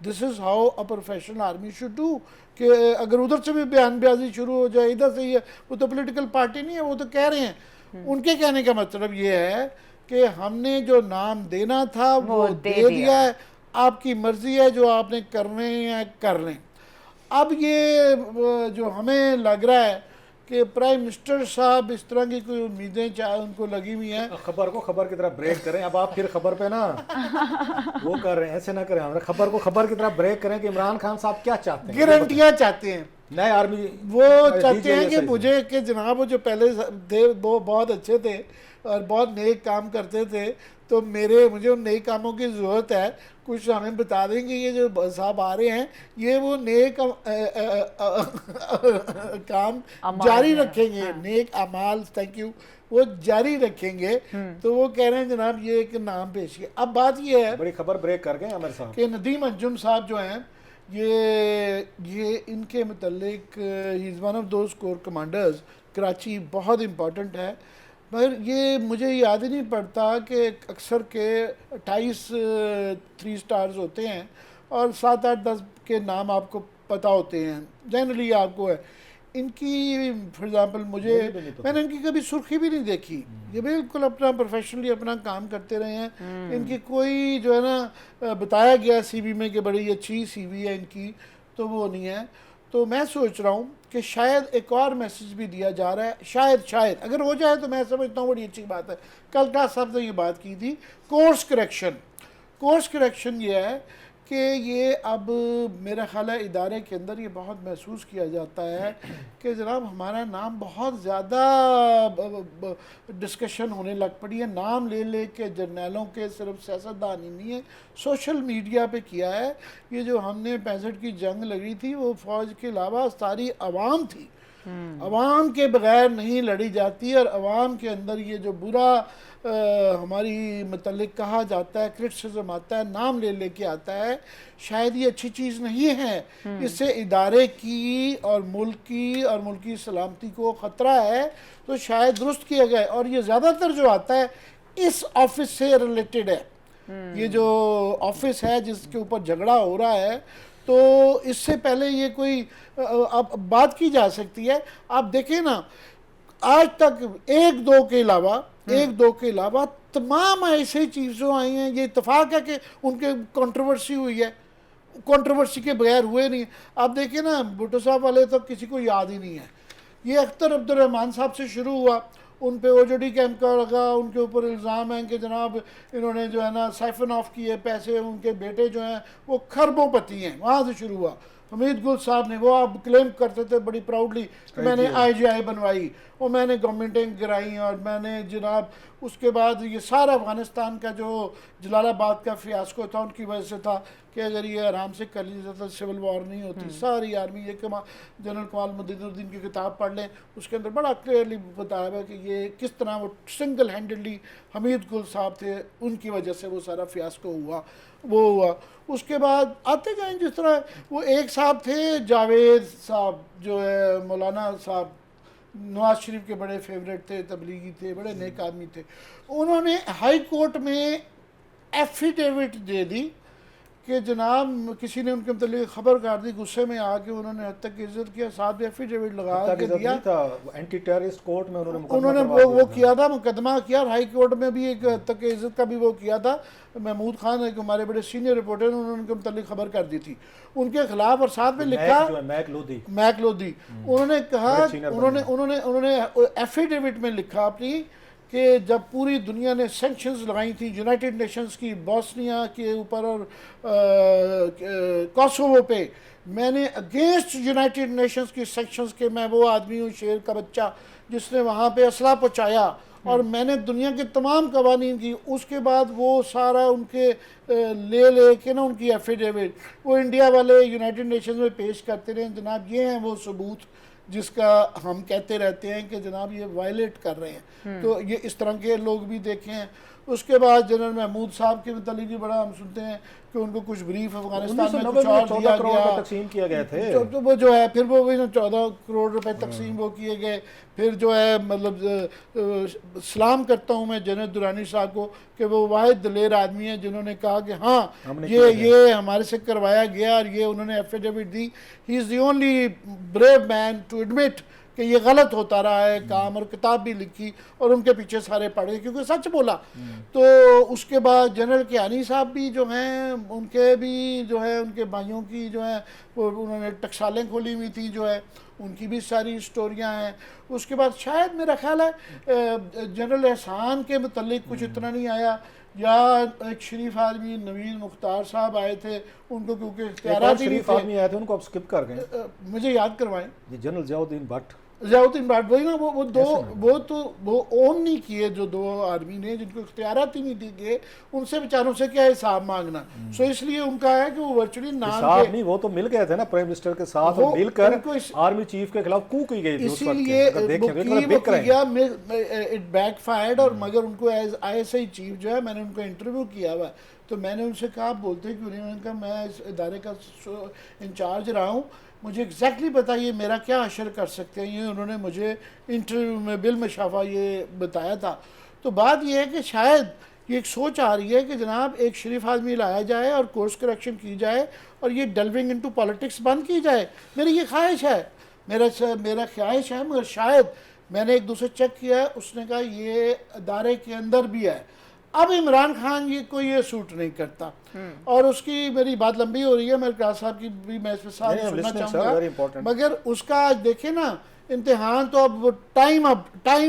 This is how a professional army should do. کہ اگر ادھر سے بھی بیان بیازی شروع ہو جائے, ادھر سے یہ, وہ تو پولیٹیکل پارٹی نہیں ہے, وہ تو کہہ رہے ہیں. ان کے کہنے کا مطلب یہ ہے کہ ہم نے جو نام دینا تھا وہ دے دیا ہے, آپ کی مرضی ہے, جو آپ نے کرنے ہیں کر لیں. اب یہ جو ہمیں لگ رہا ہے کہ پرائم منسٹر صاحب اس طرح کی کوئی امیدیں چاہے ان کو لگی ہوئی ہیں. خبر کو خبر کی طرح بریک کریں. اب آپ پھر خبر پہ نا وہ کر رہے ہیں, ایسے نہ کریں. ہمیں خبر کو خبر کی طرح بریک کریں کہ عمران خان صاحب کیا چاہتے ہیں, گارنٹیاں چاہتے ہیں. نئے آرمی وہ چاہتے ہیں کہ مجھے کہ جناب وہ جو پہلے تھے وہ بہت اچھے تھے اور بہت نیک کام کرتے تھے, تو مجھے ان نیک کاموں کی ضرورت ہے. کچھ ہمیں بتا دیں کہ یہ جو صاحب آ رہے ہیں یہ وہ نیک کام جاری رکھیں گے, نیک اعمال, تھینک یو, وہ جاری رکھیں گے. تو وہ کہہ رہے ہیں جناب یہ ایک نام پیش کیا. اب بات یہ ہے بڑی خبر بریک کر گئے عامر صاحب کہ ندیم انجم صاحب جو ہیں یہ ان کے متعلق ہی is one of those core commanders. Karachi بہت امپورٹنٹ ہے, مگر یہ مجھے یاد ہی نہیں پڑتا کہ اکثر کے 28 3 اسٹارز ہوتے ہیں اور 7 8 10 کے نام آپ کو پتہ ہوتے ہیں جنرلی. آپ کو ہے ان کی فار ایگزامپل میں نے ان کی کبھی سرخی بھی نہیں دیکھی. یہ بالکل اپنا پروفیشنلی اپنا کام کرتے رہے ہیں. ان کی کوئی جو ہے نا بتایا گیا سی وی میں کہ بڑی اچھی سی وی ہے ان کی, تو وہ نہیں ہے. تو میں سوچ رہا ہوں کہ شاید ایک اور میسج بھی دیا جا رہا ہے, شاید اگر ہو جائے تو میں سمجھتا ہوں بڑی اچھی بات ہے. کل کا صاحب نے یہ بات کی تھی, کورس کریکشن یہ ہے کہ یہ اب میرا خیال ہے ادارے کے اندر یہ بہت محسوس کیا جاتا ہے کہ جناب ہمارا نام بہت زیادہ ڈسکشن ہونے لگ پڑی ہے. نام لے کے جرنیلوں کے, صرف سیاستدان ہی نہیں ہے, سوشل میڈیا پہ کیا ہے. یہ جو ہم نے 65 کی جنگ لڑی تھی وہ فوج کے علاوہ ساری عوام تھی. عوام کے بغیر نہیں لڑی جاتی, اور عوام کے اندر یہ جو برا ہماری متعلق کہا جاتا ہے, کرٹیسزم آتا ہے, نام لے کے آتا ہے, شاید یہ اچھی چیز نہیں ہے. اس سے ادارے کی اور ملک کی سلامتی کو خطرہ ہے. تو شاید درست کیا گیا, اور یہ زیادہ تر جو آتا ہے اس آفس سے ریلیٹڈ ہے. یہ جو آفس ہے جس کے اوپر جھگڑا ہو رہا ہے, تو اس سے پہلے یہ کوئی اب بات کی جا سکتی ہے. آپ دیکھیں نا, آج تک ایک دو کے علاوہ تمام ایسے چیزوں آئی ہیں. یہ اتفاق ہے کہ ان کے کنٹروورسی ہوئی ہے, کنٹروورسی کے بغیر ہوئے نہیں. آپ دیکھیں نا بھٹو صاحب والے تو کسی کو یاد ہی نہیں ہے. یہ اختر عبد الرحمان صاحب سے شروع ہوا, ان پہ OJD کیمپ کا لگا, ان کے اوپر الزام ہیں کہ جناب انہوں نے جو ہے نا سائفن آف کیے پیسے, ان کے بیٹے جو ہیں وہ خربوں پتی ہیں, وہاں سے شروع ہوا. حمید گل صاحب نے, وہ آپ کلیم کرتے تھے بڑی پراؤڈلی کہ میں نے IGI بنوائی, اور میں نے گورنمنٹیں گرائیں, اور میں نے جناب اس کے بعد یہ سارا افغانستان کا جو جلال آباد کا فیاسکو تھا ان کی وجہ سے تھا کہ اگر یہ آرام سے کر لی جاتا سول وار نہیں ہوتی. ساری آرمی یہ جنرل کمال مدین الدین کی کتاب پڑھ لیں, اس کے اندر بڑا کلیئرلی بتایا ہے کہ یہ کس طرح وہ سنگل ہینڈڈلی حمید گل صاحب تھے, ان کی وجہ سے وہ سارا فیاسکو ہوا. اس کے بعد آتے جائیں, جس طرح وہ ایک صاحب تھے جاوید صاحب, جو ہے مولانا صاحب, نواز شریف کے بڑے فیوریٹ تھے, تبلیغی تھے, بڑے نیک آدمی تھے. انہوں نے ہائی کورٹ میں ایفیڈیوٹ دے دی کہ جناب کسی نے ان کے متعلق خبر کر دی, غصے میں آ کے انہوں نے حد تک عزت کیا, ساتھ بھی ایفیڈیوٹ لگا کے دیا. اینٹی ٹیررسٹ کورٹ میں انہوں نے وہ کیا تھا, مقدمہ کیا, اور ہائی کورٹ میں بھی ایک حد تک عزت کا بھی وہ کیا تھا. محمود خان ایک ہمارے بڑے سینئر رپورٹر, انہوں نے ان کے متعلق خبر کر دی تھی ان کے خلاف, اور ساتھ میں لکھا میک لودھی. انہوں نے کہا, انہوں نے ایفیڈیوٹ میں لکھا اپنی کہ جب پوری دنیا نے سینکشنز لگائی تھی یونائٹڈ نیشنز کی بوسنیا کے اوپر اور کوسوو پہ, میں نے اگینسٹ یونائٹڈ نیشنز کی سینکشنز کے, میں وہ آدمی ہوں شیر کا بچہ جس نے وہاں پہ اسلحہ پہنچایا, اور میں نے دنیا کے تمام قوانین کی. اس کے بعد وہ سارا ان کے لے کے نا ان کی ایفیڈیوٹ وہ انڈیا والے یونائٹڈ نیشنز میں پیش کرتے رہے. جناب یہ ہیں وہ ثبوت جس کا ہم کہتے رہتے ہیں کہ جناب یہ وائلیٹ کر رہے ہیں. تو یہ اس طرح کے لوگ بھی دیکھیں ہیں. اس کے بعد جنرل محمود صاحب کے متعلق بھی بڑا ہم سنتے ہیں کہ ان کو کچھ بریف افغانستان میں کچھ اور دیا 14 کروڑ گیا، تقسیم کیے گئے تھے، تو وہ جو ہے پھر وہ 14 کروڑ روپے تقسیم وہ کیے گئے. پھر جو ہے مطلب سلام کرتا ہوں میں جنرل درانی صاحب کو کہ وہ واحد دلیر آدمی ہیں جنہوں نے کہا کہ ہاں یہ ہمارے سے کروایا گیا، اور یہ انہوں نے ایفیڈیوٹ دی. He is the only brave man to admit کہ یہ غلط ہوتا رہا ہے کام، اور کتاب بھی لکھی اور ان کے پیچھے سارے پڑھے کیونکہ سچ بولا. تو اس کے بعد جنرل کیانی صاحب بھی جو ہیں ان کے بھی جو ہے ان کے بھائیوں کی جو ہے وہ انہوں نے ٹکسالیں کھولی ہوئی تھی، جو ہے ان کی بھی ساری سٹوریاں ہیں. اس کے بعد شاید میرا خیال ہے جنرل احسان کے متعلق کچھ اتنا نہیں آیا، یا ایک شریف آدمی نوید مختار صاحب آئے تھے، ان کو کیونکہ اختیارات ہی نہیں شریف آدمی آئے تھے ان کو آپ سکپ کر گئے. مجھے یاد کروائیں. General Zia Uddin but, Zia Uddin but, وہی نا وہ اون نہیں کیے جو دو آدمی نے جن کو اختیارات ہی نہیں دی گئے، ان سے بیچاروں سے کیا حساب مانگنا. سو اس لیے ان کا ہے کہ وہ ورچولی نام صاحب نہیں، وہ تو مل گئے تھے نا پرائم منسٹر کے ساتھ، اور مل کر آرمی چیف کے خلاف کو کی گئی تھی. اسی لیے اٹ بیک فائرڈ. اور مگر ان کو as I S I chief جو ہے میں نے ان کو انٹرویو کیا ہوا، تو میں نے ان سے کہا بولتے کیوں نہیں، ان کا میں اس ادارے کا انچارج رہا ہوں، مجھے ایگزیکٹلی بتائیے میرا کیا اشر کر سکتے ہیں. یہ انہوں نے مجھے انٹرویو میں بالمشافہ یہ بتایا تھا. تو بات یہ ہے کہ شاید یہ ایک سوچ آ رہی ہے کہ جناب ایک شریف آدمی لایا جائے اور کورس کریکشن کی جائے اور یہ ڈیلونگ انٹو پالیٹکس بند کی جائے. میری یہ خواہش ہے، میرا خواہش ہے. مگر شاید میں نے ایک دوسرے چیک کیا ہے، اس نے کہا یہ ادارے کے اندر بھی ہے. اب عمران خان کو یہ سوٹ نہیں کرتا، اور اس کی میری بات لمبی ہو رہی ہے، میں راز صاحب کی بھی میں اس پہ ساتھ سننا چاہوں گا. مگر اس کا آج دیکھیں نا امتحان تو اب time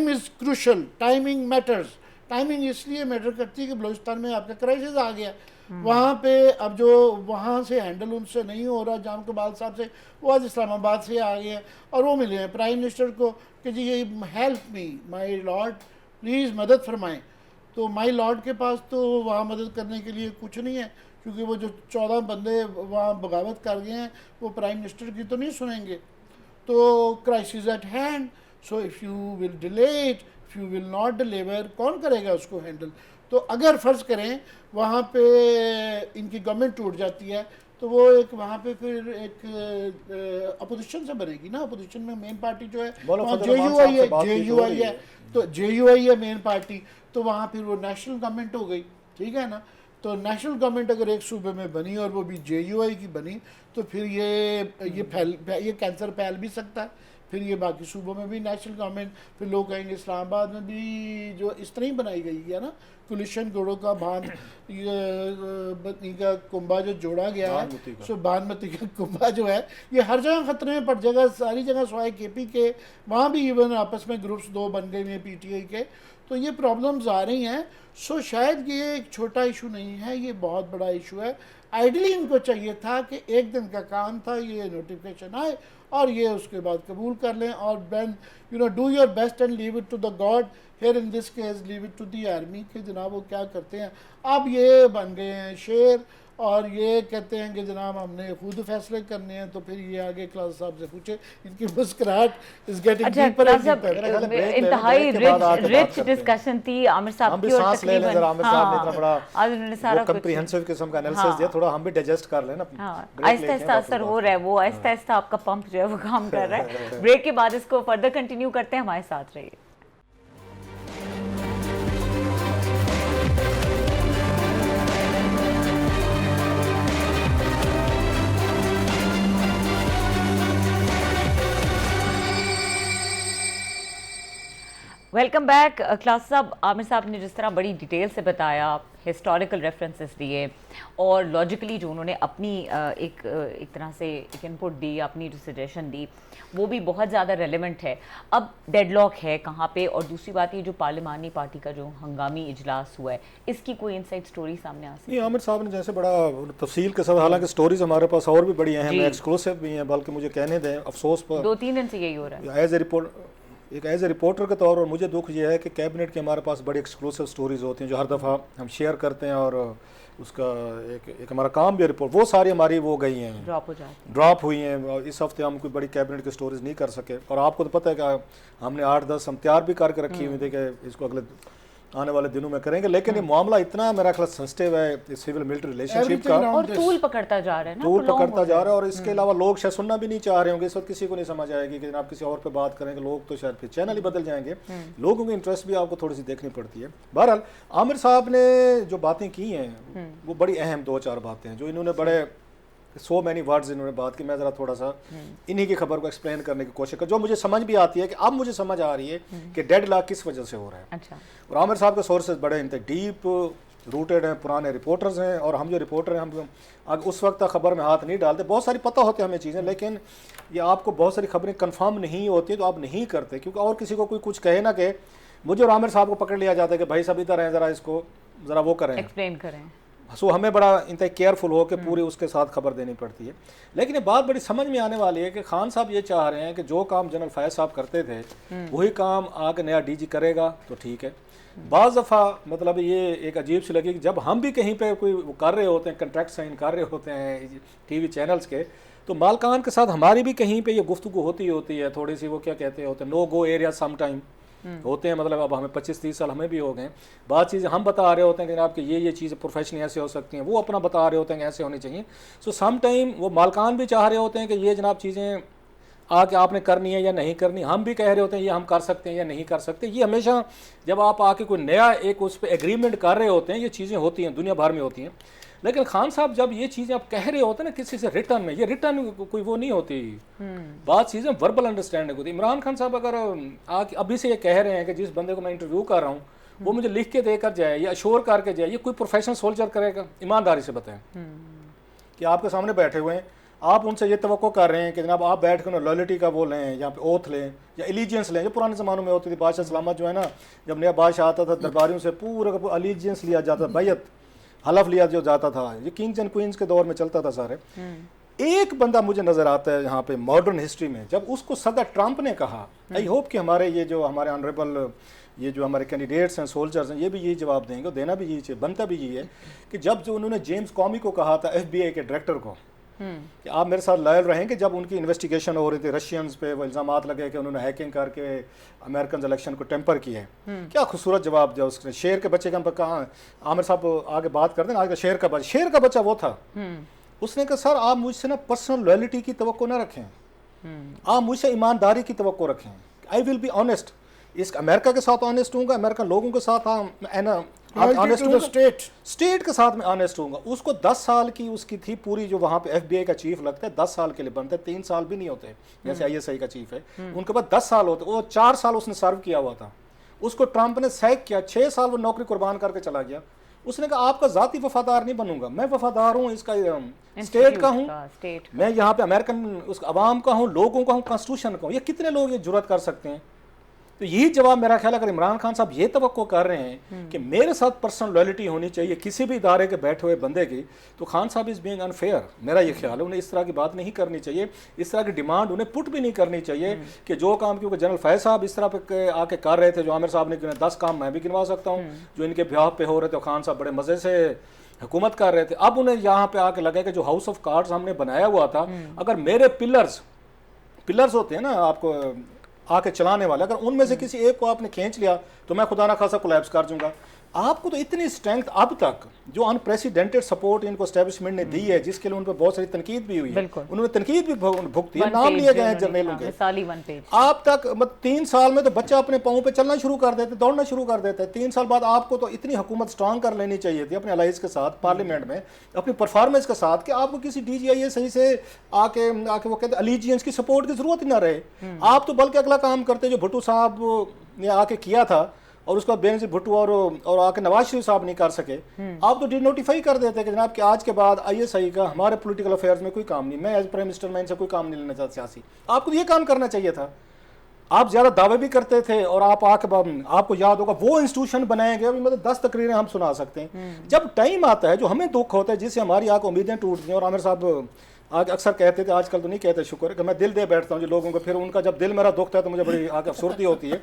is crucial, timing matters. Timing اس لیے میٹر کرتی ہے کہ بلوچستان میں آپ کا کرائسس آ گیا. وہاں پہ اب جو وہاں سے ہینڈل ان سے نہیں ہو رہا جام کبال صاحب سے، وہ آج اسلام آباد سے آ گئے ہیں اور وہ ملے ہیں پرائم منسٹر کو کہ جی یہ help me my lord, please مدد فرمائیں. تو مائی لارڈ کے پاس تو وہاں مدد کرنے کے لیے کچھ نہیں ہے، کیونکہ وہ جو 14 بندے وہاں بغاوت کر گئے ہیں وہ پرائم منسٹر کی تو نہیں سنیں گے. تو crisis at hand, so if you will delay it, if you will not deliver, کون کرے گا اس کو ہینڈل. تو اگر فرض کریں وہاں پہ ان کی گورنمنٹ ٹوٹ جاتی ہے تو وہ ایک وہاں پہ پھر ایک اپوزیشن سے بنے گی نا. اپوزیشن میں مین پارٹی جو ہے وہاں جے یو آئی ہے، تو جے یو آئی ہے مین پارٹی. تو وہاں پھر وہ نیشنل گورنمنٹ ہو گئی، ٹھیک ہے نا. تو نیشنل گورنمنٹ اگر ایک صوبے میں بنی اور وہ بھی جے یو آئی کی بنی تو پھر یہ کینسر پھیل بھی سکتا ہے. پھر یہ باقی صوبوں میں بھی نیشنل گورنمنٹ، پھر لوگ کہیں گے اسلام آباد میں بھی جو اس طرح ہی بنائی گئی ہے نا، کلیشن گوڑوں کا بتنی کا کنبا جو جوڑا گیا ہے، سو بانمتی کا کنبا جو ہے یہ ہر جگہ خطرے میں پڑ جگہ، ساری جگہ سوائے کے پی کے، وہاں بھی ایون آپس میں گروپس 2 بن گئے ہیں پی ٹی آئی کے. تو یہ پرابلمز آ رہی ہیں. سو شاید یہ ایک چھوٹا ایشو نہیں ہے، یہ بہت بڑا ایشو ہے. آئیڈلی ان کو چاہیے تھا کہ ایک دن کا کام تھا، یہ نوٹیفیکیشن آئے اور یہ اس کے بعد قبول کر لیں، اور do your best and leave it to the God. Here in this case leave it to the army کہ جناب وہ کیا کرتے ہیں. اب یہ بن گئے ہیں شیر اور یہ کہتے ہیں کہ جناب ہم نے خود فیصلے کرنے ہیں. تو پھر یہ آگے کلاس صاحب سے پوچھے، ان کی مسکراہٹ is getting deeper and deeper. انتہائی رچ ڈسکشن تھی عامر صاحب کی، اور تقریباً عامر صاحب نے اتنا بڑا آج انہوں نے سارا کمپریہنسو قسم کا انالیسس دیا، تھوڑا ہم بھی ڈائجسٹ کر لیں نا. آہستہ آہستہ اثر ہو رہا ہے، وہ آہستہ آہستہ آپ کا پمپ جو ہے وہ کام کر رہا ہے. بریک کے بعد اس کو فردر کنٹینیو کرتے ہیں، ہمارے ساتھ رہیے. Welcome back. کلاس صاحب، عامر صاحب نے جس طرح بڑی ڈیٹیل سے بتایا، ہسٹوریکل ریفرنسز دیے اور لاجیکلی جو انہوں نے اپنی ایک طرح سے ایک انپٹ دی، اپنی جو سجیشن دی، وہ بھی بہت زیادہ ریلیونٹ ہے. اب ڈیڈ لاک ہے کہاں پہ، اور دوسری بات یہ جو پارلیمانی پارٹی کا جو ہنگامی اجلاس ہوا ہے، اس کی کوئی انسائٹ سٹوری سامنے آ سکتی ہے؟ عامر صاحب نے جیسے بڑا تفصیل کے ساتھ، حالانکہ سٹوریز ہمارے پاس اور بھی بڑی اہم ہیں، ایکسکلوسیو بھی ہیں، بلکہ مجھے کہنے دیں افسوس پر 2-3 دن سے یہی ہو رہا ہے ایز اے رپورٹر کے طور پر مجھے دکھ یہ ہے کہ کیبنٹ کے ہمارے پاس بڑی ایکسکلوسیو سٹوریز ہوتی ہیں جو ہر دفعہ ہم شیئر کرتے ہیں، اور اس کا ایک ہمارا کام بھی رپورٹ، وہ ساری ہماری وہ گئی ہیں، ڈراپ ہوئی ہیں. اس ہفتے ہم کوئی بڑی کیبنٹ کی سٹوریز نہیں کر سکے، اور آپ کو تو پتہ ہے کہ ہم نے 8-10 ہم تیار بھی کر کے رکھی ہوئی تھی کہ اس کو اگلے آنے والے دنوں میں کریں گے. لیکن یہ معاملہ اتنا میرا خیال سینسٹیو ہے سول ملٹری ریلیشن شپ کا, اور طول پکڑتا جا رہا ہے نا, طول پکڑتا جا رہا ہے. اور اس کے علاوہ لوگ شاید سننا بھی نہیں چاہ رہے ہوں گے اس وقت, کسی کو نہیں سمجھ آئے گی کہ جناب کسی اور پہ بات کریں گے, لوگ تو شاید پھر چینل ہی بدل جائیں گے. لوگوں کی انٹرسٹ بھی آپ کو تھوڑی سی دیکھنی پڑتی ہے. بہرحال عامر صاحب نے جو باتیں کی ہیں وہ بڑی اہم 2-4 باتیں ہیں جو انہوں نے بڑے سو مینی ورڈز انہوں نے بات کی. میں ذرا تھوڑا سا انہی کی خبر کو ایکسپلین کرنے کی کوشش کر, جو مجھے سمجھ بھی آتی ہے کہ اب مجھے سمجھ آ رہی ہے کہ ڈیڈ لاک کس وجہ سے ہو رہا ہے. اور عامر صاحب کے سورسز بڑے ڈیپ روٹیڈ ہیں, پرانے رپورٹرز ہیں, اور ہم جو رپورٹر ہیں ہم اس وقت خبر میں ہاتھ نہیں ڈالتے. بہت ساری پتہ ہوتے ہیں ہمیں چیزیں, لیکن یہ آپ کو بہت ساری خبریں کنفرم نہیں ہوتی تو آپ نہیں کرتے, کیونکہ اور کسی کو کوئی کچھ کہے نا کہ مجھے اور عامر صاحب کو پکڑ لیا جاتا ہے کہ بھائی صاحب ادھر ہیں, ذرا اس کو ذرا وہ کریں, ایکسپلین کریں. سو ہمیں بڑا انتہائی کیئرفل ہو کے پوری اس کے ساتھ خبر دینی پڑتی ہے. لیکن یہ بات بڑی سمجھ میں آنے والی ہے کہ خان صاحب یہ چاہ رہے ہیں کہ جو کام جنرل فیض صاحب کرتے تھے وہی کام آگے نیا ڈی جی کرے گا تو ٹھیک ہے. بعض دفعہ مطلب یہ ایک عجیب سی لگی کہ جب ہم بھی کہیں پہ کوئی کر رہے ہوتے ہیں, کنٹریکٹ سائن کر رہے ہوتے ہیں ٹی وی چینلز کے, تو مالکان کے ساتھ ہماری بھی کہیں پہ یہ گفتگو ہوتی ہے تھوڑی سی, وہ کیا کہتے ہوتے ہیں نو گو ایریا سم ٹائم ہوتے ہیں. مطلب اب ہمیں 25-30 سال ہمیں بھی ہو گئے, بعض چیزیں ہم بتا رہے ہوتے ہیں کہ جناب کہ یہ چیزیں پروفیشنلی ایسے ہو سکتی ہیں, وہ اپنا بتا رہے ہوتے ہیں کہ ایسے ہونی چاہیے. سو سم ٹائم وہ مالکان بھی چاہ رہے ہوتے ہیں کہ یہ جناب چیزیں آ کے آپ نے کرنی ہے یا نہیں کرنی, ہم بھی کہہ رہے ہوتے ہیں یہ ہم کر سکتے ہیں یا نہیں کر سکتے. یہ ہمیشہ جب آپ آ کے کوئی نیا ایک اس پہ ایگریمنٹ کر رہے ہوتے ہیں, یہ چیزیں ہوتی ہیں, دنیا بھر میں ہوتی ہیں. لیکن خان صاحب جب یہ چیزیں آپ کہہ رہے ہوتے ہیں نا کسی سے ریٹرن میں, یہ ریٹرن کوئی وہ نہیں ہوتی, بات چیزیں وربل انڈرسٹینڈنگ ہوتی. عمران خان صاحب اگر ابھی سے یہ کہہ رہے ہیں کہ جس بندے کو میں انٹرویو کر رہا ہوں وہ مجھے لکھ کے دے کر جائے یا اشور کر کے جائے, یہ کوئی پروفیشنل سولجر کرے گا؟ ایمانداری سے بتائیں کہ آپ کے سامنے بیٹھے ہوئے ہیں, آپ ان سے یہ توقع کر رہے ہیں کہ جناب آپ بیٹھ کر لائلٹی کا وہ لیں یا اوتھ لیں یا ایلیجنس لیں, جو پرانے زمانوں میں ہوتی تھی. بادشاہ سلامت جو ہے نا, جب نیا بادشاہ آتا تھا درباریوں سے پورا کا ایلیجنس لیا جاتا تھا, بیعت حلف لیا جو جاتا تھا. یہ کنگز اینڈ کوئنز کے دور میں چلتا تھا سارے. ایک بندہ مجھے نظر آتا ہے یہاں پہ ماڈرن ہسٹری میں, جب اس کو صدر ٹرمپ نے کہا, آئی ہوپ کہ ہمارے یہ جو ہمارے آنریبل یہ جو ہمارے کینڈیڈیٹس ہیں, سولجرز ہیں, یہ بھی یہی جواب دیں گے, دینا بھی یہی چاہیے, بنتا بھی یہی ہے کہ جب جو انہوں نے جیمز کومی کو کہا تھا FBI کے ڈائریکٹر کو کہ آپ میرے ساتھ لائل رہیں گے, جب ان کی انویسٹیگیشن ہو رہی تھی رشینز پہ, وہ الزامات لگے کہ انہوں نے ہیکنگ کر کے امریکن الیکشن کو ٹیمپر کیا ہے, کیا خوبصورت جواب دیا اس نے. شیر کے بچے کے ہم پر کہاں عامر صاحب آگے بات کرتے ہیں, آج کا شیر کا بچہ وہ تھا. اس نے کہا سر آپ مجھ سے نا پرسنل لائلٹی کی توقع نہ رکھیں, آپ مجھ سے ایمانداری کی توقع رکھیں. آئی ول بی آنیسٹ, اس امریکہ کے ساتھ آنیسٹ ہوں گا, امریکن لوگوں کے ساتھ اسٹیٹ کے ساتھ میں آنیسٹ ہوں گا. اس کو 10 سال کی اس کی تھی پوری, جو وہاں پہ FBI کا چیف لگتا ہے 10 سال کے لیے بنتا ہے, 3 سال بھی نہیں ہوتے جیسے ISI کا چیف ہے, ان کے بعد 10 سال ہوتے. وہ 4 سال اس نے سرو کیا ہوا تھا, اس کو ٹرمپ نے سیک کیا, 6 سال وہ نوکری قربان کر کے چلا گیا. اس نے کہا آپ کا ذاتی وفادار نہیں بنوں گا, میں وفادار ہوں اس کا اسٹیٹ کا ہوں, میں یہاں پہ امریکن اس عوام کا ہوں, لوگوں کا ہوں, کانسٹیٹیوشن کا ہوں. یہ کتنے لوگ یہ جرأت کر سکتے ہیں؟ تو یہی جواب میرا خیال اگر عمران خان صاحب یہ توقع کر رہے ہیں کہ میرے ساتھ پرسنل لائلٹی ہونی چاہیے کسی بھی ادارے کے بیٹھے ہوئے بندے کی, تو خان صاحب از بینگ انفیئر. میرا یہ خیال ہے انہیں اس طرح کی بات نہیں کرنی چاہیے, اس طرح کی ڈیمانڈ انہیں پٹ بھی نہیں کرنی چاہیے کہ جو کام, کیونکہ جنرل فیض صاحب اس طرح پہ آ کے کر رہے تھے, جو عامر صاحب نے 10 کام میں بھی گنوا سکتا ہوں جو ان کے بیہاف پہ ہو رہے تھے, خان صاحب بڑے مزے سے حکومت کر رہے تھے. اب انہیں یہاں پہ آ کے لگے کہ جو ہاؤس آف کارڈز ہم نے بنایا ہوا تھا, اگر میرے پلرز ہوتے ہیں نا آپ کو آ کے چلانے والے, اگر ان میں سے کسی ایک کو آپ نے کھینچ لیا تو میں خدا نہ خاصا کولیپس کر دوں گا. آپ کو تو اتنی اسٹرینتھ اب تک جو انپریسیڈنٹڈ سپورٹ ان کو اسٹیبلشمنٹ نے دی ہے, جس کے لیے ان پہ بہت ساری تنقید بھی ہوئی ہے, انہوں نے تنقید بھی بھگتی ہے, نام لیے گئے ہیں جرنیلوں کے. آپ تک 3 سال میں تو بچہ اپنے پاؤں پہ چلنا شروع کر دیتے, دوڑنا شروع کر دیتے. 3 سال بعد آپ کو تو اتنی حکومت اسٹرانگ کر لینی چاہیے تھی اپنے الائز کے ساتھ پارلیمنٹ میں, اپنی پرفارمنس کے ساتھ, کہ آپ کو کسی DGI صحیح سے آ کے وہ کہتے ہیں الیجینس کی سپورٹ کی ضرورت ہی نہ رہے. آپ تو بلکہ اگلا کام کرتے جو بھٹو صاحب نے آ کے کیا تھا, اور اس کا بینظیر بھٹو اور آ کے نواز شریف صاحب نہیں کر سکے, آپ تو ڈی نوٹیفائی کر دیتے کہ جناب کہ آج کے بعد ISI کا ہمارے پولیٹیکل افیئرز میں کوئی کام نہیں, میں ایز پرائم منسٹر میں ان سے کوئی کام نہیں لینا چاہتا سیاسی. آپ کو یہ کام کرنا چاہیے تھا. آپ زیادہ دعوے بھی کرتے تھے, اور آپ آ کے آپ کو یاد ہوگا وہ انسٹیٹیوشن بنائے گئے, مطلب 10 تقریریں ہم سنا سکتے ہیں. جب ٹائم آتا ہے جو ہمیں دکھ ہوتا ہے, جس سے ہماری آنکھ امیدیں ٹوٹتی ہیں, اور عامر صاحب اکثر کہتے تھے, آج کل تو نہیں کہتے, شکر ہے کہ میں دل دے بیٹھتا ہوں جو لوگوں کو, پھر ان کا جب دل میرا دکھتا ہے تو مجھے بڑی آنکھ افسردی ہوتی ہے.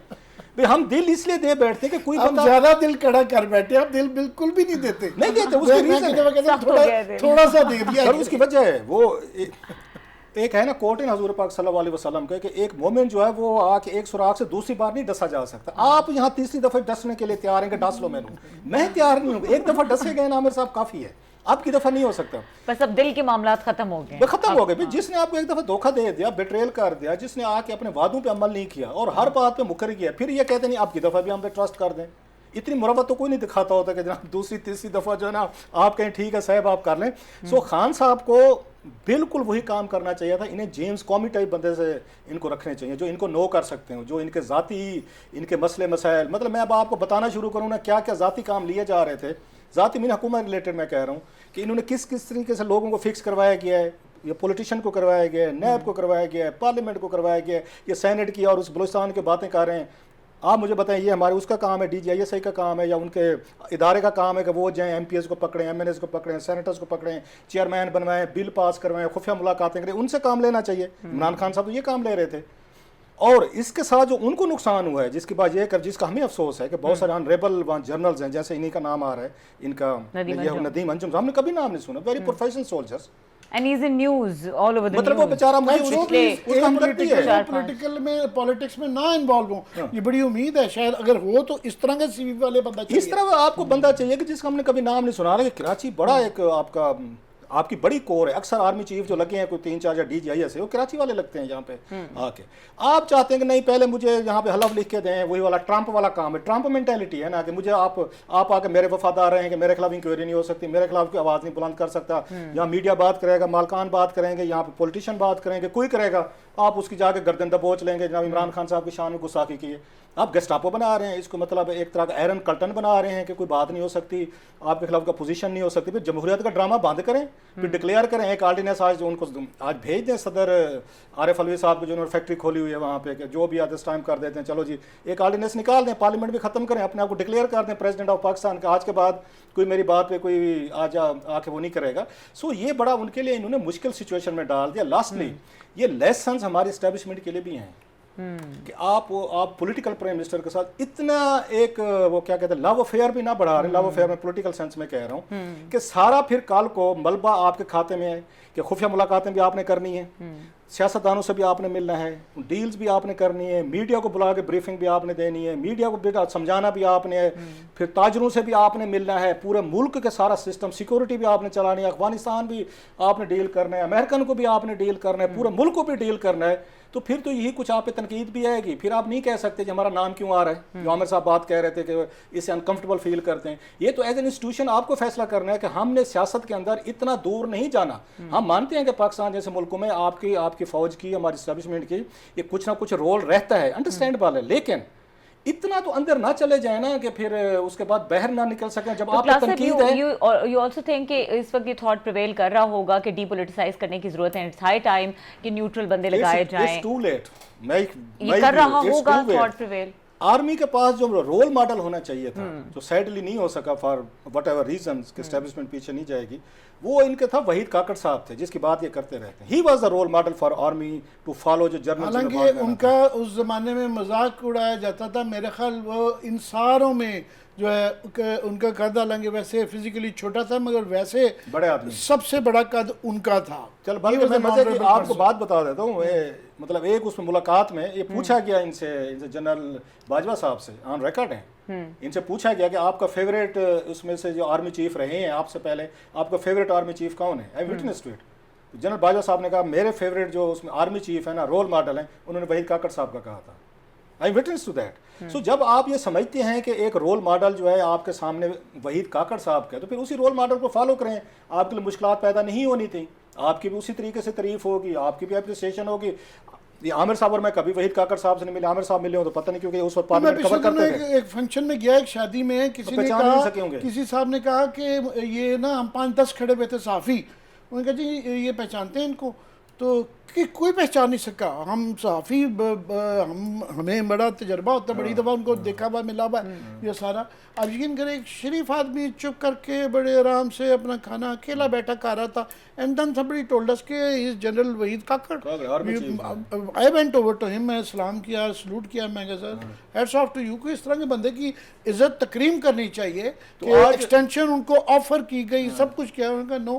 ہم دل اس لیے دے بیٹھتے ہیں کہ کوئی بندہ زیادہ دل کڑا کر بیٹھے, آپ دل بالکل بھی نہیں دیتے. نہیں دیتے, اس کی ریزن تھوڑا سا دے دیا, اس کی وجہ ہے وہ ایک ہے نا کوٹ ان حضور پاک صلی اللہ علیہ وسلم کا کہ ایک مومن جو ہے وہ آ کے ایک سوراخ سے دوسری بار نہیں ڈسا جا سکتا. آپ یہاں تیسری دفعہ ڈسنے کے لیے تیار ہیں کہ ڈس لو میں تیار نہیں ہوں. ایک دفعہ ڈسے گئے نا عامر صاحب کافی ہے, آپ کی دفعہ نہیں ہو سکتا. بس اب دل کے معاملات ختم ہو گئے, ختم ہو گئے. جس نے آپ کو ایک دفعہ دھوکہ دے دیا, بیٹریل کر دیا, جس نے آ کے اپنے وعدوں پہ عمل نہیں کیا اور ہر بات پہ مکر گیا, پھر یہ کہتے نہیں آپ کی دفعہ بھی ہم پہ ٹرسٹ کر دیں. اتنی مروت تو کوئی نہیں دکھاتا ہوتا کہ جناب دوسری تیسری دفعہ جو ہے نا آپ کہیں ٹھیک ہے صاحب آپ کر لیں. سو خان صاحب کو بالکل وہی کام کرنا چاہیے تھا. انہیں جیمز کومی ٹائپ بندے سے ان کو رکھنے چاہیے جو ان کو نو کر سکتے ہیں, جو ان کے ذاتی ان کے مسئلے مسائل, مطلب میں اب آپ کو بتانا شروع کروں نا کیا کیا ذاتی کام لیے جا رہے تھے. ذاتی میں حکومت ریلیٹڈ میں کہہ رہا ہوں کہ انہوں نے کس کس طریقے سے لوگوں کو فکس کروایا گیا ہے. یہ پولیٹیشین کو کروایا گیا ہے, نیب کو کروایا گیا ہے, پارلیمنٹ کو کروایا گیا ہے, یہ سینٹ کی اور اس بلوچستان کی باتیں کر رہے ہیں. آپ مجھے بتائیں یہ ہمارے اس کا کام ہے, DGISI کا کام ہے, یا ان کے ادارے کا کام ہے کہ وہ جائیں MPs کو پکڑیں, MNAs کو پکڑیں, سینیٹرز کو پکڑیں, چیئرمین بنوائیں, بل پاس کروائیں, خفیہ ملاقاتیں کریں. ان سے کام لینا چاہیے. عمران خان صاحب تو یہ کام لے رہے تھے. اور اس کے ساتھ جو ان کو نقصان ہوا ہے جس کی بات یہ کر جس کا ہمیں افسوس ہے کہ بہت سارے آنریبل جرنلز ہیں, جیسے انہی کا نام آ رہا ہے, ان کا ندیم انجم, ہم نے کبھی نام نہیں سنا. Very professional soldiers, and he's in news all over the مطلب وہ news. بیچارہ مجھے پولیٹکس میں نہ انوالو ہوں, یہ بڑی امید ہے. شاید اگر ہو تو اس طرح کا CV والے بندہ چاہیے. اس طرح آپ کو بندہ چاہیے کہ جس کا ہم نے کبھی نام نہیں سنا. رہا کہ کراچی بڑا ایک آپ کی بڑی کور ہے. اکثر آرمی چیف جو لگے ہیں کوئی 3-4 یا DGIS وہ کراچی والے لگتے ہیں یہاں پہ آ کے. آپ چاہتے ہیں کہ نہیں پہلے مجھے یہاں پہ حلف لکھ کے دیں, وہی والا ٹرمپ والا کام ہے. ٹرمپ مینٹیلٹی ہے نا کہ مجھے آپ آ کے میرے وفادار رہے ہیں کہ میرے خلاف انکوائری نہیں ہو سکتی, میرے خلاف کوئی آواز نہیں بلند کر سکتا. یہاں میڈیا بات کرے گا, مالکان بات کریں گے, یہاں پہ پولیٹیشین بات کریں گے, کوئی کرے گا آپ اس کی جا کے گردن دبوچ لیں گے. جناب عمران خان صاحب کی شان میں گستاخی کی ہے. آپ گیسٹاپو بنا رہے ہیں اس کو, مطلب ایک طرح کا ایرن کلٹن بنا رہے ہیں کہ کوئی بات نہیں ہو سکتی, آپ کے خلاف کا پوزیشن نہیں ہو سکتی. پھر جمہوریت کا ڈرامہ بند کریں, پھر ڈکلیئر کریں ایک آرڈیننس آج جو ان کو آج بھیج دیں صدر عارف علوی صاحب کو, جو انہوں نے فیکٹری کھولی ہوئی ہے وہاں پہ, کہ جو بھی آتے اس ٹائم کر دیتے ہیں. چلو جی ایک آرڈیننس نکال دیں, پارلیمنٹ بھی ختم کریں, اپنے آپ کو ڈکلیئر کر دیں پریزیڈنٹ آف پاکستان کا. آج کے بعد کوئی میری بات پہ کوئی آ کے وہ نہیں کرے گا. سو یہ بڑا ان کے لیے انہوں نے مشکل سچویشن میں ڈال دیا. لاسٹلی یہ لیسنز ہماری اسٹیبلشمنٹ کے لیے بھی ہیں کہ آپ پولیٹیکل پرائم منسٹر کے ساتھ اتنا ایک وہ کیا کہتے ہیں لو افیئر بھی نہ بڑھا رہے. لو افیئر میں پولیٹیکل سینس میں کہہ رہا ہوں کہ سارا پھر کل کو ملبہ آپ کے کھاتے میں ہے کہ خفیہ ملاقاتیں بھی آپ نے کرنی ہیں, سیاستدانوں سے بھی آپ نے ملنا ہے, ڈیلز بھی آپ نے کرنی ہے, میڈیا کو بلا کے بریفنگ بھی آپ نے دینی ہے, میڈیا کو سمجھانا بھی آپ نے ہے, پھر تاجروں سے بھی آپ نے ملنا ہے, پورے ملک کے سارا سسٹم سیکورٹی بھی آپ نے چلانی ہے, افغانستان بھی آپ نے ڈیل کرنا ہے, امریکن کو بھی آپ نے ڈیل کرنا ہے, پورے ملک کو بھی ڈیل کرنا ہے. تو پھر تو یہی کچھ آپ پہ تنقید بھی آئے گی. پھر آپ نہیں کہہ سکتے کہ ہمارا نام کیوں آ رہا ہے, جو عامر صاحب بات کہہ رہے تھے کہ اسے انکمفرٹیبل فیل کرتے ہیں. یہ تو ایز این انسٹیٹیوشن آپ کو فیصلہ کرنا ہے کہ ہم نے سیاست کے اندر اتنا دور نہیں جانا. ہم مانتے ہیں کہ پاکستان جیسے ملکوں میں آپ کی فوج کی, ہماری اسٹیبلشمنٹ کی یہ کچھ نہ کچھ رول رہتا ہے, انڈرسٹینڈیبل ہے, لیکن اتنا تو اندر نہ چلے جائیں نا کہ پھر اس کے بعد باہر نہ نکل سکیں. جب آپ کو تنقید ہے, you also think کہ اس وقت یہ تھاٹ پریویل کر رہا ہوگا کہ ڈی پولیٹیسائز کرنے کی ضرورت ہے, اٹس ہائی ٹائم کہ نیوٹرل بندے لگائے جائیں. It's too late. یہ کر رہا ہوگا تھاٹ پریویل. آرمی کے پاس جو رول ماڈل ہونا چاہیے تھا, جو سیڈلی نہیں ہو سکا فار وٹ ایور ریزنز کہ اسٹیبلشمنٹ پیچھے نہیں جائے گی, وہ ان کے تھا وحید کاکڑ صاحب تھے, جس کی بات یہ کرتے رہتے ہیں. He was the role model for army to follow, جو جرنل. حالانکہ ان کا اس زمانے میں مذاق اڑایا جاتا تھا. میرے خیال وہ ان ساروں میں جو ہے ان کا قد, حالانکہ ویسے فزیکلی چھوٹا تھا مگر ویسے بڑے آدمی, سب سے بڑا قد ان کا تھا. چل بلکہ میں مزے کی آپ کو بات بتا دیتا ہوں. مطلب ایک اس میں ملاقات میں یہ پوچھا گیا ان سے جنرل باجوہ صاحب سے, آن ریکارڈ ہیں, ان سے پوچھا گیا کہ آپ کا فیوریٹ اس میں سے جو آرمی چیف رہے ہیں آپ سے پہلے, آپ کا فیوریٹ آرمی چیف کون ہے؟ I witness to it. General Bajwa صاحب نے کہا میرے فیوریٹ جو اس میں آرمی چیف ہے نا, رول ماڈل ہیں, انہوں نے وحید کاکڑ صاحب کا کہا تھا. آئی وٹنس ٹو دیٹ. سو جب آپ یہ سمجھتے ہیں کہ ایک رول ماڈل جو ہے آپ کے سامنے وحید کاکڑ صاحب کا, تو پھر اسی رول ماڈل کو فالو کریں. آپ کے لیے مشکلات پیدا نہیں ہونی تھی, آپ کی بھی اسی طریقے سے تعریف ہوگی, آپ کی بھی اپریسیشن ہوگی. یہ عامر صاحب اور میں کبھی وحید کاکڑ صاحب سے نہیں ملے, عامر صاحب ملے ہوں تو پتہ نہیں, کیونکہ اس وقت پارلیمنٹ کور کرتے تھے. ایک فنکشن میں گیا, ایک شادی میں, کسی نے کہا, کسی صاحب نے کہا کہ یہ نا ہم 5-10 کھڑے ہوئے تھے صحافی, انہوں نے کہا جی یہ پہچانتے ہیں ان کو, تو کہ کوئی پہچان نہیں سکا. ہم صحافی ہمیں بڑا تجربہ ہوتا ہے, بڑی دفعہ ان کو دیکھا ہوا ملا ہوا یہ سارا. اب یقین کریں ایک شریف آدمی چپ کر کے بڑے آرام سے اپنا کھانا اکیلا بیٹھا کھا رہا تھا. And then somebody told us کہ is general Waheed Kakar. I went over to him, میں سلام کیا, سلوٹ کیا, میں کہا سر ہیٹس آف ٹو یو. کہ اس طرح کے بندے کی عزت تکریم کرنی چاہیے. کہ ایکسٹینشن ان کو آفر کی گئی, سب کچھ کیا, انہوں نے کہا نو,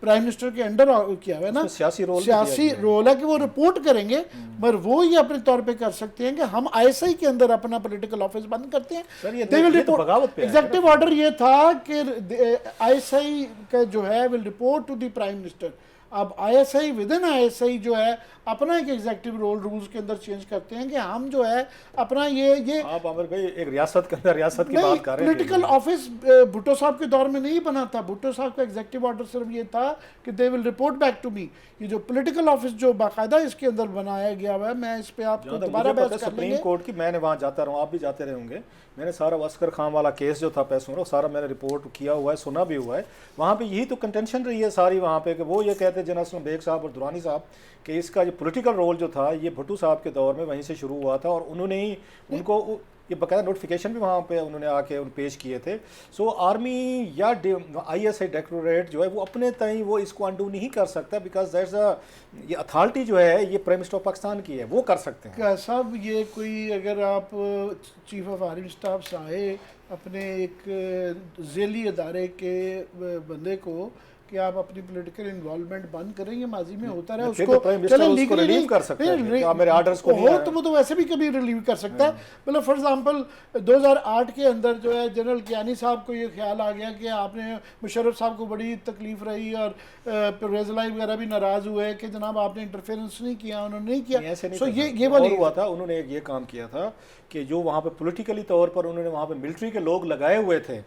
پرائم منسٹر کے انڈر کیا ہوا ہے نا, اس میں سیاسی رول بھی سیاسی رول ہے کہ وہ رپورٹ کریں گے, مگر وہ یہ اپنے طور پہ کر سکتے ہیں کہ ہم آئی ایس آئی کے اندر اپنا پولیٹیکل آفس بند کرتے ہیں. سر یہ تو بغاوت پہ ہے. ایگزیکٹو آرڈر یہ تھا کہ آئی ایس آئی کا جو ہے will report to the prime minister. اب I S I within I S I جو ہے اپنا ایک ایگزیکٹو رولز کے اندر چینج کرتے ہیں کہ ہم جو ہے اپنا یہ آپ عامر بھائی ایک ریاست کے اندر ریاست کی بات کر رہے ہیں. پولیٹیکل آفس بھٹو صاحب کے دور میں نہیں بنا تھا. بھٹو صاحب کا ایگزیکٹو آرڈر صرف یہ تھا کہ they will report back to me. یہ جو پولیٹیکل آفس جو باقاعدہ اس کے اندر بنایا گیا ہوا ہے, میں اس پہ آپ کو دوبارہ بحث کر لیں سپریم گے. کورٹ کی میں نے وہاں جاتا رہا ہوں, آپ بھی جاتے رہے ہوں گے. میں نے سارا عسکر خان والا کیس جو تھا پیسوں کا سارا میں نے رپورٹ کیا ہوا ہے, سنا بھی ہوا ہے. وہاں پہ یہی تو کنٹینشن رہی ہے ساری وہاں پہ کہ وہ یہ کہتے جنرل اسلم بیگ صاحب اور درانی صاحب کہ اس کا جو پولیٹیکل رول جو تھا یہ بھٹو صاحب کے دور میں وہیں سے شروع ہوا تھا, اور انہوں نے ہی ان کو یہ باقاعدہ نوٹیفیکیشن بھی وہاں پہ انہوں نے آ کے پیش کیے تھے. سو آرمی یا آئی ایس آئی ڈائریکٹوریٹ جو ہے وہ اپنے تئیں وہ اس کو انڈو نہیں کر سکتا, بیکاز دیٹس یہ اتھارٹی جو ہے یہ پرائم منسٹر آف پاکستان کی ہے, وہ کر سکتے ہیں. کیا صاحب یہ کوئی اگر آپ چیف آف آرمی اسٹاف سے آئے اپنے ایک ذیلی ادارے کے بندے کو کہ آپ اپنی پولیٹیکل انوالومنٹ بند کریں, یہ ماضی میں ہوتا رہا, اس کو ریلیو کر سکتے ہیں, میرے آرڈرز کو نہیں تو وہ تو ویسے بھی کبھی ریلیو کر سکتا ہے. مطلب فار ایگزامپل 2008 کے اندر جو ہے جنرل کیانی صاحب کو یہ خیال آ گیا کہ آپ نے مشرف صاحب کو بڑی تکلیف رہی اور پرویز الہی وغیرہ بھی ناراض ہوئے کہ جناب آپ نے انٹرفیئرنس نہیں کیا, انہوں نے نہیں کیا. سو یہ والی ہوا تھا, انہوں نے یہ کام کیا تھا کہ جو وہاں پہ پولیٹیکلی طور پر انہوں نے وہاں پہ ملٹری کے لوگ لگائے ہوئے تھے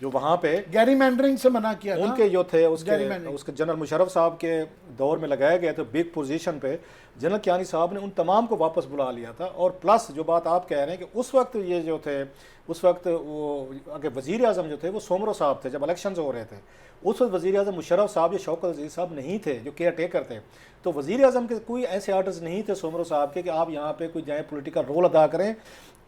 جو وہاں پہ گیری مینڈرنگ سے منع کیا تھا, ان کے جو تھے اس کے جنرل مشرف صاحب کے دور میں لگائے گئے تھے بگ پوزیشن پہ. جنرل کیانی صاحب نے ان تمام کو واپس بلا لیا تھا. اور پلس جو بات آپ کہہ رہے ہیں کہ اس وقت یہ جو تھے اس وقت وہ اگر وزیر اعظم جو تھے وہ سومرو صاحب تھے جب الیکشنز ہو رہے تھے, اس وقت وزیر اعظم مشرف صاحب یا شوکت عزیز صاحب نہیں تھے جو کیئر ٹیکر تھے. تو وزیر اعظم کے کوئی ایسے آرڈرز نہیں تھے سومرو صاحب کے کہ آپ یہاں پہ کوئی جائیں پولیٹیکل رول ادا کریں.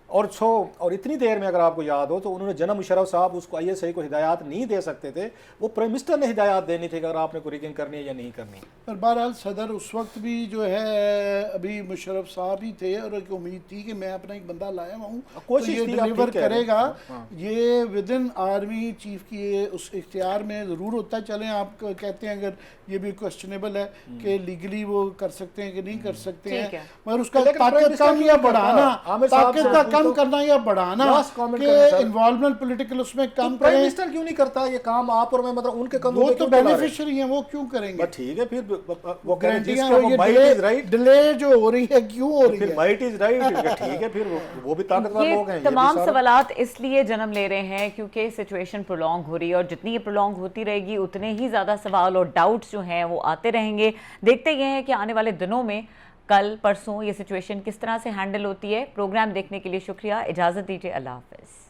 اور اتنی دیر میں اگر آپ کو یاد ہو تو انہوں نے جنرل مشرف صاحب اس کو آئی ایس آئی کو ہدایات نہیں دے سکتے تھے, وہ پرائم منسٹر نے ہدایات دینی تھی کہ اگر آپ نے کوئی ریگنگ کرنی ہے یا نہیں کرنی. پر بہرحال صدر اس وقت بھی جو ہے ابھی مشرف صاحب ہی تھے اور ایک امید تھی کہ میں اپنا ایک بندہ لایا ہوں کوشش یہ ڈیلیور کرے گا. یہ ود ان آرمی چیف کی اس اختیار میں ضرور ہوتا ہے. چلیں آپ کہتے ہیں اگر یہ بھی کوشچنیبل ہے کہ لیگلی وہ کر سکتے ہیں کہ نہیں کر سکتے ہیں, مگر اس کا طاقت کم یا بڑھانا, طاقت کا کم کرنا یا بڑھانا کہ انوالومنٹ پولیٹیکل اس میں کم کریں. پرائم منسٹر کیوں نہیں کرتا یہ کام آپ اور میں, مطلب ان کے کم وہ تو بینیفیشری ہیں, وہ کیوں کریں گے؟ ٹھیک ہے پھر وہ ڈیلے جو ہو رہی ہے کیوں ہو رہی ہے؟ مائٹ از رائٹ, ٹھیک ہے پھر وہ بھی طاقتور لوگ ہیں. تمام سوالات اس لیے جنم لے رہے ہیں کیونکہ سچویشن پرولونگ ہو رہی ہے, اور جتنی یہ پرولونگ ہوتی رہے گی اتنے ہی زیادہ سوال اور ڈاؤٹس جو ہیں وہ آتے رہیں گے. دیکھتے یہ ہیں کہ آنے والے دنوں میں کل پرسوں یہ سچویشن کس طرح سے ہینڈل ہوتی ہے. پروگرام دیکھنے کے لیے شکریہ, اجازت دیجیے, اللہ حافظ.